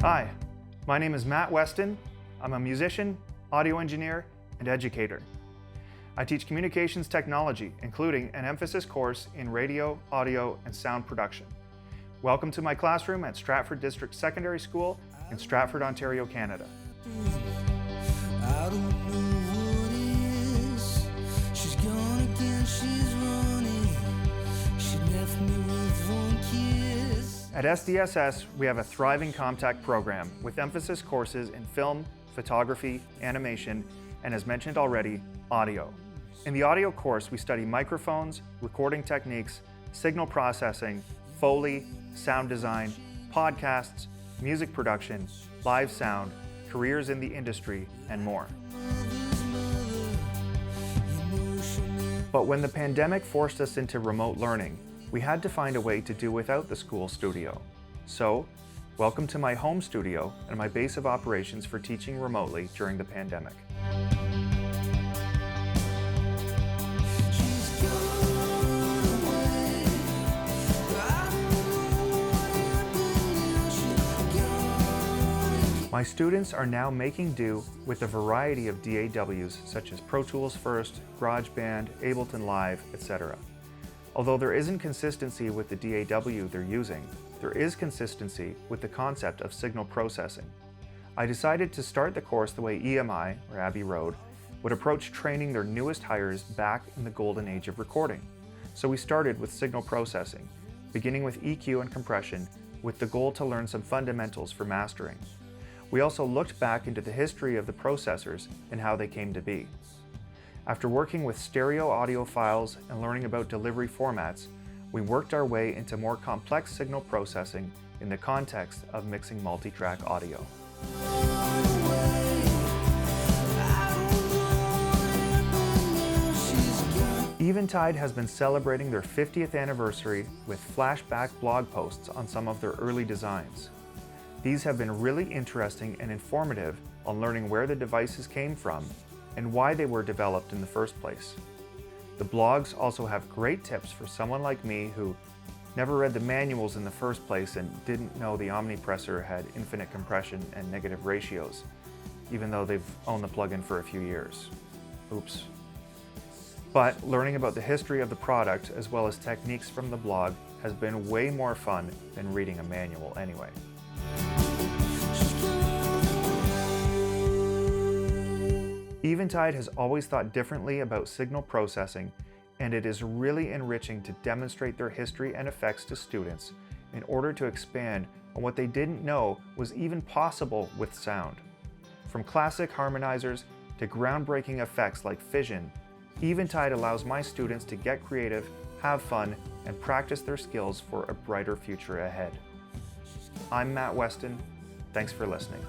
Hi, my name is Matt Weston. I'm a musician, audio engineer, and educator. I teach communications technology, including an emphasis course in radio, audio, and sound production. Welcome to my classroom at Stratford District Secondary School in Stratford, Ontario, Canada. I don't know what it is. She's gone again, she's running. She left me with one kiss. At SDSS, we have a thriving ComTech program with emphasis courses in film, photography, animation, and as mentioned already, audio. In the audio course, we study microphones, recording techniques, signal processing, Foley, sound design, podcasts, music production, live sound, careers in the industry, and more. But when the pandemic forced us into remote learning, we had to find a way to do without the school studio. So, welcome to my home studio and my base of operations for teaching remotely during the pandemic. My students are now making do with a variety of DAWs such as Pro Tools First, GarageBand, Ableton Live, etc. Although there isn't consistency with the DAW they're using, there is consistency with the concept of signal processing. I decided to start the course the way EMI, or Abbey Road, would approach training their newest hires back in the golden age of recording. So we started with signal processing, beginning with EQ and compression, with the goal to learn some fundamentals for mastering. We also looked back into the history of the processors and how they came to be. After working with stereo audio files and learning about delivery formats, we worked our way into more complex signal processing in the context of mixing multi-track audio. Eventide has been celebrating their 50th anniversary with flashback blog posts on some of their early designs. These have been really interesting and informative on learning where the devices came from and why they were developed in the first place. The blogs also have great tips for someone like me who never read the manuals in the first place and didn't know the Omnipressor had infinite compression and negative ratios, even though they've owned the plugin for a few years. Oops. But learning about the history of the product as well as techniques from the blog has been way more fun than reading a manual anyway. Eventide has always thought differently about signal processing, and it is really enriching to demonstrate their history and effects to students in order to expand on what they didn't know was even possible with sound. From classic harmonizers to groundbreaking effects like fission, Eventide allows my students to get creative, have fun, and practice their skills for a brighter future ahead. I'm Matt Weston. Thanks for listening.